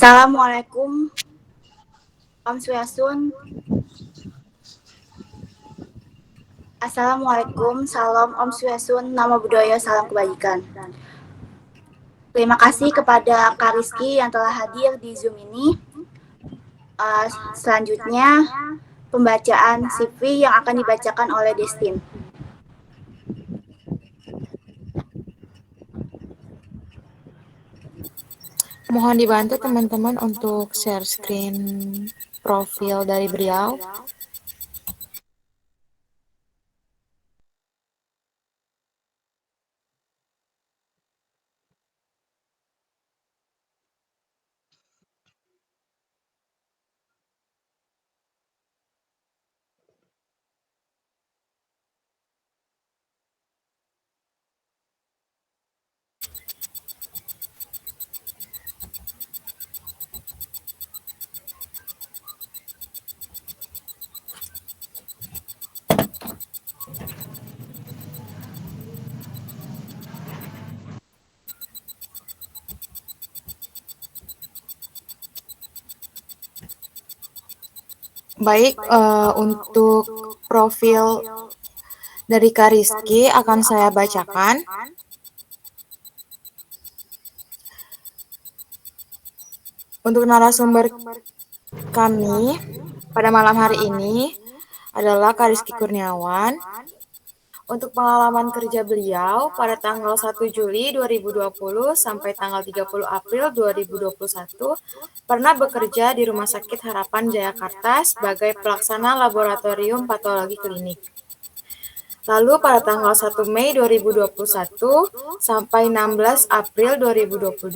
Assalamualaikum, Om Swastiastu. Assalamualaikum, salam Om Swastiastu, nama budaya, salam kebajikan. Terima kasih kepada Kak Rizky yang telah hadir di Zoom ini. Selanjutnya, pembacaan CV yang akan dibacakan oleh Destin. Mohon dibantu teman-teman untuk share screen profil dari beliau. Baik, untuk profil dari Kak Rizky akan saya bacakan. Untuk narasumber kami pada malam hari ini adalah Kak Rizky Kurniawan. Untuk pengalaman kerja beliau pada tanggal 1 Juli 2020 sampai tanggal 30 April 2021 pernah bekerja di Rumah Sakit Harapan Jayakarta sebagai pelaksana laboratorium patologi klinik. Lalu pada tanggal 1 Mei 2021 sampai 16 April 2022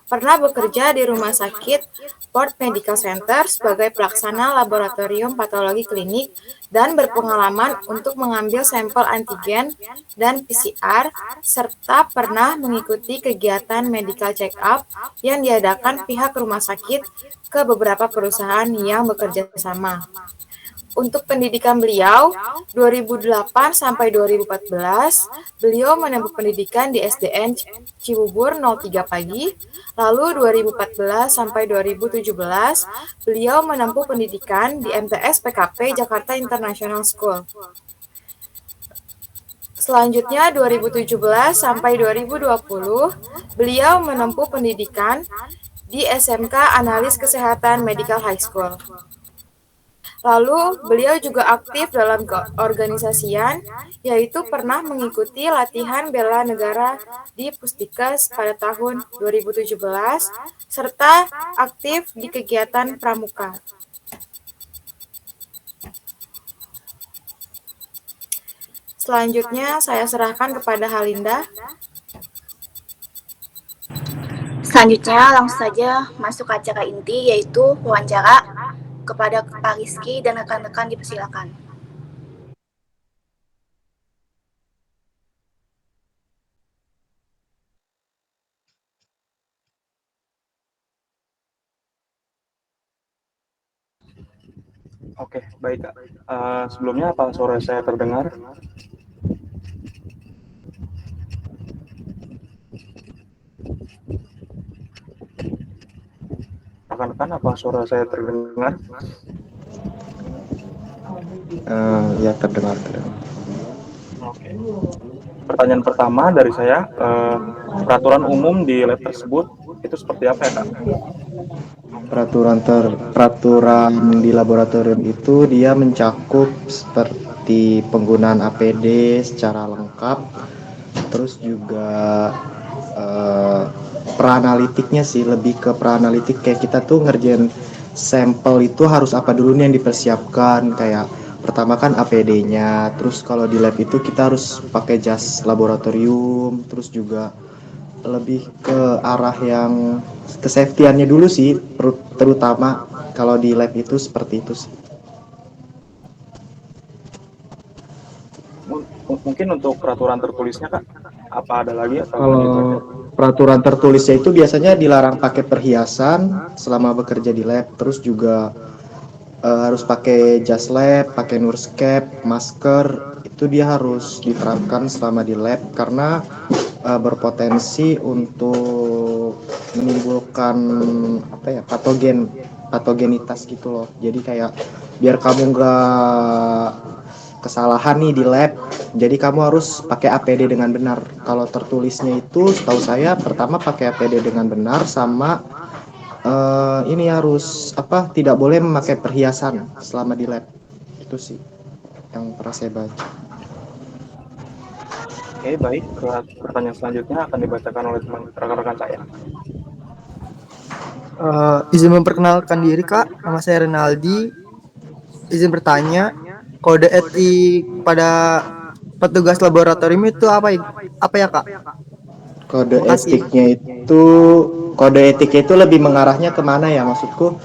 pernah bekerja di Rumah Sakit Port Medical Center sebagai pelaksana laboratorium patologi klinik dan berpengalaman untuk mengambil sampel antigen dan PCR serta pernah mengikuti kegiatan medical check-up yang diadakan pihak rumah sakit ke beberapa perusahaan yang bekerja sama. Untuk pendidikan beliau, 2008 sampai 2014, beliau menempuh pendidikan di SDN Cibubur 03 Pagi, lalu 2014 sampai 2017, beliau menempuh pendidikan di MTS PKP Jakarta International School. Selanjutnya 2017 sampai 2020, beliau menempuh pendidikan di SMK Analis Kesehatan Medical High School. Lalu, beliau juga aktif dalam keorganisasian, yaitu pernah mengikuti latihan bela negara di Pusdikes pada tahun 2017, serta aktif di kegiatan pramuka. Selanjutnya, saya serahkan kepada Halinda. Selanjutnya, langsung saja masuk ke acara inti, yaitu wawancara kepada Kak Rizky dan rekan-rekan dipersilakan. Oke, baik Kak. Sebelumnya apa suara saya terdengar? Rekan-rekan, apa suara saya terdengar? Ya, terdengar. Oke. Pertanyaan pertama dari saya, peraturan umum di lab tersebut itu seperti apa ya Kak? Peraturan di laboratorium itu dia mencakup seperti penggunaan APD secara lengkap, terus juga peranalitiknya sih, lebih ke peranalitik, kayak kita tuh ngerjain sampel itu harus apa dulu nih yang dipersiapkan, kayak pertama kan APD-nya, terus kalau di lab itu kita harus pakai jas laboratorium, terus juga lebih ke arah yang kesafetyannya dulu sih, terutama kalau di lab itu seperti itu sih. Mungkin untuk peraturan tertulisnya Kak, apa ada lagi atau Kalau gitu aja? peraturan tertulisnya itu biasanya dilarang pakai perhiasan selama bekerja di lab, terus juga harus pakai jas lab, pakai nurse cap, masker, itu dia harus diterapkan selama di lab karena berpotensi untuk menimbulkan apa ya, patogenitas gitu loh. Jadi kayak biar kamu nggak kesalahan nih di lab, jadi kamu harus pakai APD dengan benar. Kalau tertulisnya itu setahu saya pertama pakai APD dengan benar, sama ini harus apa, tidak boleh memakai perhiasan selama di lab. Itu sih yang pernah saya baca. Oke, baik. Pertanyaan selanjutnya akan dibacakan oleh teman rekan-rekan saya. Izin memperkenalkan diri Kak, nama saya Renaldi. Izin bertanya, kode etik pada petugas laboratorium itu apa ya Kak? Kode Makasih. kode etiknya itu lebih mengarahnya kemana ya, maksudku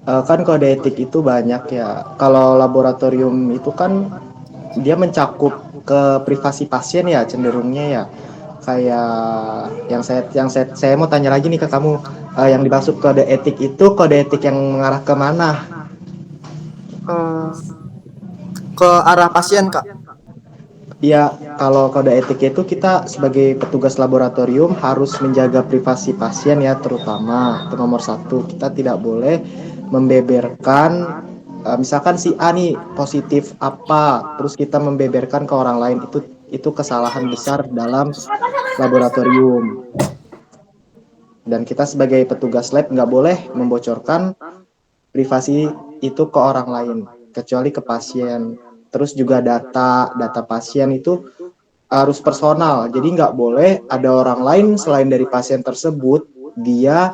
kan kode etik itu banyak ya. Kalau laboratorium itu kan dia mencakup ke privasi pasien ya, cenderungnya ya. Kayak saya mau tanya lagi nih ke kamu, yang dimaksud kode etik itu kode etik yang mengarah kemana? Eh, ke arah pasien Kak. Ya, kalau kode etik itu kita sebagai petugas laboratorium harus menjaga privasi pasien ya, terutama itu nomor satu. Kita tidak boleh membeberkan, misalkan si A nih positif apa, terus kita membeberkan ke orang lain, itu kesalahan besar dalam laboratorium. Dan kita sebagai petugas lab nggak boleh membocorkan privasi itu ke orang lain, kecuali ke pasien. Terus juga data pasien itu harus personal, jadi nggak boleh ada orang lain selain dari pasien tersebut dia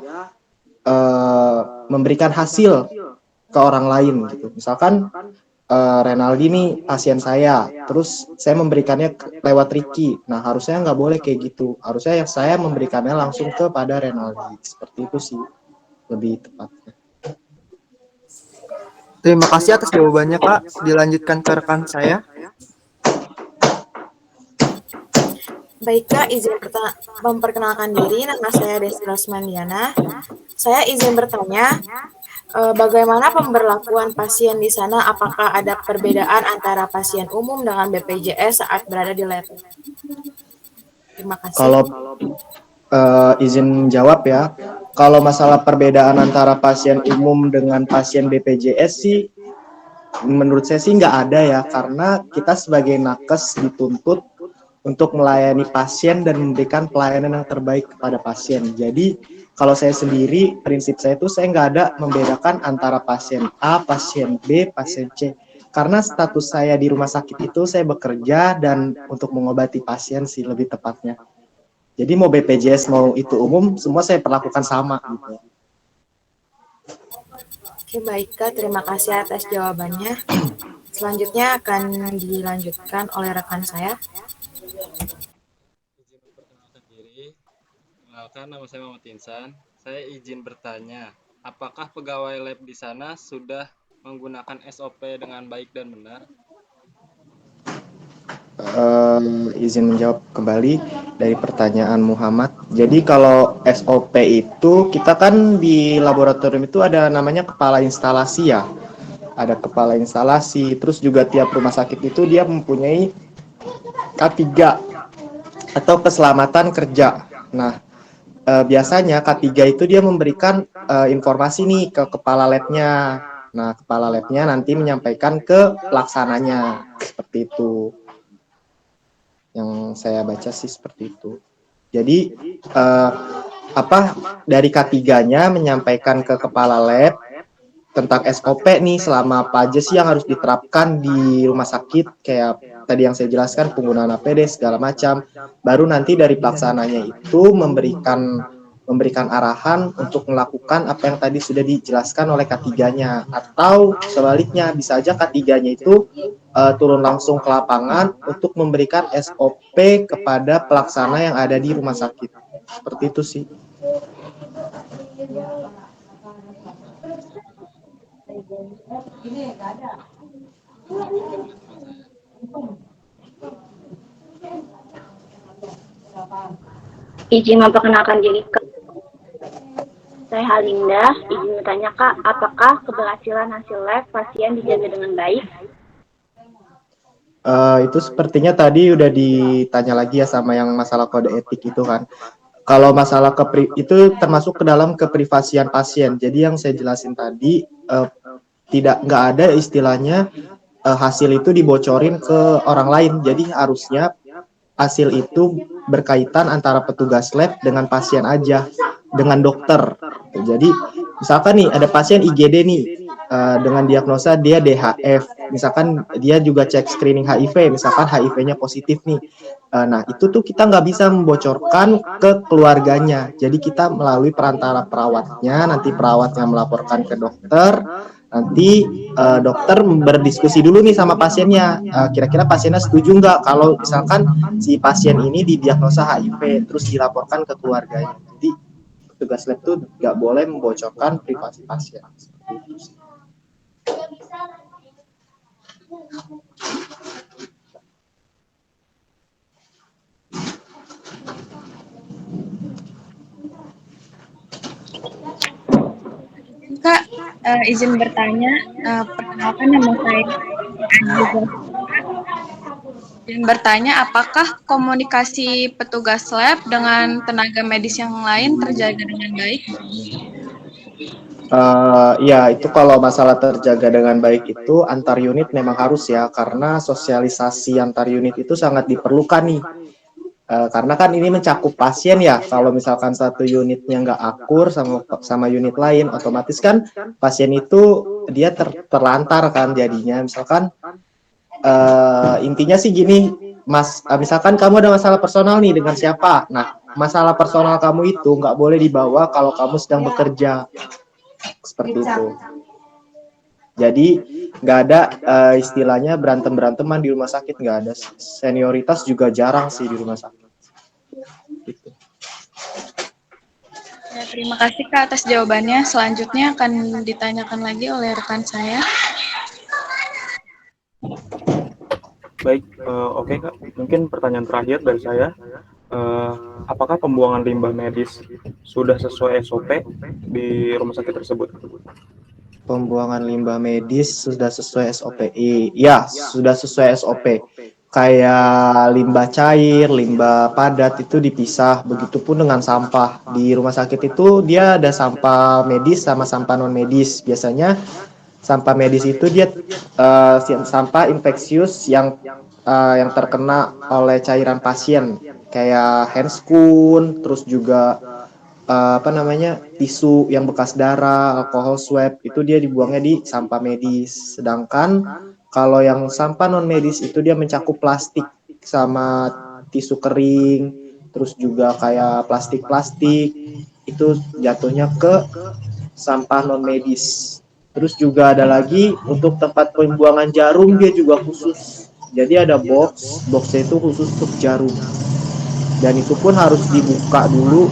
memberikan hasil ke orang lain gitu. Misalkan Renaldi nih pasien saya, terus saya memberikannya lewat Ricky. Nah harusnya nggak boleh kayak gitu, harusnya yang saya memberikannya langsung kepada Renaldi. Seperti itu sih lebih tepatnya. Terima kasih atas jawabannya Kak. Dilanjutkan ke rekan saya. Baik Kak, izin memperkenalkan diri, nama saya Desti Rosmandiana. Saya izin bertanya, bagaimana pemberlakuan pasien di sana? Apakah ada perbedaan antara pasien umum dengan BPJS saat berada di lab? Terima kasih. Kalau izin jawab ya, kalau masalah perbedaan antara pasien umum dengan pasien BPJS sih, menurut saya sih nggak ada ya, karena kita sebagai nakes dituntut untuk melayani pasien dan memberikan pelayanan yang terbaik kepada pasien. Jadi kalau saya sendiri, prinsip saya itu saya nggak ada membedakan antara pasien A, pasien B, pasien C. Karena status saya di rumah sakit itu saya bekerja dan untuk mengobati pasien sih lebih tepatnya. Jadi mau BPJS mau itu umum, semua saya perlakukan sama gitu. Oke, baik Kak, terima kasih atas jawabannya. Selanjutnya akan dilanjutkan oleh rekan saya. Izin memperkenalkan diri. Kenalkan, nama saya Muhammad Insan. Saya izin bertanya, apakah pegawai lab di sana sudah menggunakan SOP dengan baik dan benar? Izin menjawab kembali dari pertanyaan Muhammad. Jadi kalau SOP itu kita kan di laboratorium itu ada namanya kepala instalasi ya. Ada kepala instalasi, terus juga tiap rumah sakit itu dia mempunyai K3 atau keselamatan kerja. Nah, biasanya K3 itu dia memberikan informasi nih ke kepala labnya. Nah, kepala labnya nanti menyampaikan ke pelaksananya. Seperti itu. Yang saya baca sih seperti itu. Jadi dari K3-nya menyampaikan ke kepala lab tentang SOP nih, selama apa aja sih yang harus diterapkan di rumah sakit, kayak tadi yang saya jelaskan, penggunaan APD segala macam. Baru nanti dari pelaksananya itu memberikan arahan untuk melakukan apa yang tadi sudah dijelaskan oleh K3-nya, atau sebaliknya bisa aja K3-nya itu turun langsung ke lapangan untuk memberikan SOP kepada pelaksana yang ada di rumah sakit. Seperti itu sih. Izin memperkenalkan diri saya Halinda, izin bertanya Kak, apakah keberhasilan hasil lab pasien dijaga dengan baik? Itu sepertinya tadi udah ditanya lagi ya sama yang masalah kode etik itu kan. Kalau masalah itu termasuk ke dalam keprivasian pasien. Jadi yang saya jelasin tadi nggak ada istilahnya hasil itu dibocorin ke orang lain. Jadi harusnya hasil itu berkaitan antara petugas lab dengan pasien aja, dengan dokter. Jadi misalkan nih ada pasien IGD nih dengan diagnosa dia DHF, misalkan dia juga cek screening HIV, misalkan HIV-nya positif nih. Nah itu tuh kita nggak bisa membocorkan ke keluarganya. Jadi kita melalui perantara perawatnya, nanti perawatnya melaporkan ke dokter. Nanti dokter berdiskusi dulu nih sama pasiennya, kira-kira pasiennya setuju nggak kalau misalkan si pasien ini didiagnosa HIV terus dilaporkan ke keluarganya. Jadi petugas lab tuh nggak boleh membocorkan privasi pasien. Kak, izin bertanya, perkenalkan nama saya Andi. Izin bertanya, apakah komunikasi petugas lab dengan tenaga medis yang lain terjaga dengan baik? Ya, itu kalau masalah terjaga dengan baik itu antar unit memang harus ya, karena sosialisasi antar unit itu sangat diperlukan nih. Karena kan ini mencakup pasien ya, kalau misalkan satu unitnya nggak akur sama unit lain, otomatis kan pasien itu dia terlantar kan jadinya. Misalkan intinya sih gini, Mas, misalkan kamu ada masalah personal nih dengan siapa, nah masalah personal kamu itu nggak boleh dibawa kalau kamu sedang bekerja, seperti itu. Jadi nggak ada istilahnya berantem-beranteman di rumah sakit, nggak ada. Senioritas juga jarang sih di rumah sakit. Gitu. Ya, terima kasih Kak atas jawabannya. Selanjutnya akan ditanyakan lagi oleh rekan saya. Baik, oke Kak. Mungkin pertanyaan terakhir dari saya, apakah pembuangan limbah medis sudah sesuai SOP di rumah sakit tersebut? Pembuangan limbah medis sudah sesuai SOP. Iya, sudah sesuai SOP. Kayak limbah cair, limbah padat itu dipisah. Begitupun dengan sampah. Di rumah sakit itu dia ada sampah medis sama sampah non medis. Biasanya sampah medis itu dia sampah infeksius yang terkena oleh cairan pasien, kayak handscoon, terus juga tisu yang bekas darah, alkohol swab, itu dia dibuangnya di sampah medis. Sedangkan kalau yang sampah non medis itu dia mencakup plastik sama tisu kering, terus juga kayak plastik itu jatuhnya ke sampah non medis. Terus juga ada lagi untuk tempat pembuangan jarum, dia juga khusus. Jadi ada boxnya itu khusus untuk jarum. Dan itu pun harus dibuka dulu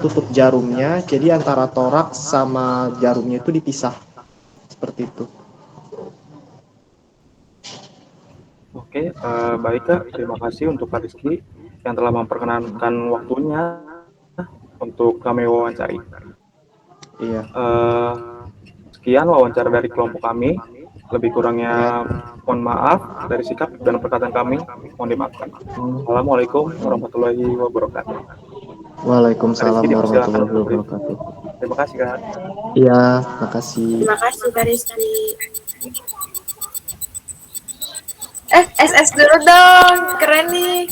tutup jarumnya, jadi antara toraks sama jarumnya itu dipisah, seperti itu. Oke, baik Kak, terima kasih untuk Kak Rizky yang telah memperkenankan waktunya untuk kami wawancari. Iya. Sekian wawancara dari kelompok kami. Lebih kurangnya mohon maaf dari sikap dan perkataan kami, mohon dimaafkan. Assalamualaikum warahmatullahi wabarakatuh. Waalaikumsalam warahmatullahi wabarakatuh. Terima kasih Kak. Iya, makasih. Terima kasih Kak Rizky. SS dulu dong, keren nih.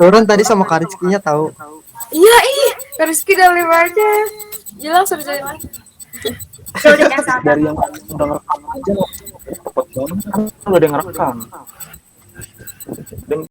Turun tadi sama Kak Rizky-nya tahu. Iya, Kak Rizky udah 5 aja. Gila, suruh jadi lagi. Dari yang udah ngerekam aja cepet banget kan udah ada yang ngerekam. Dan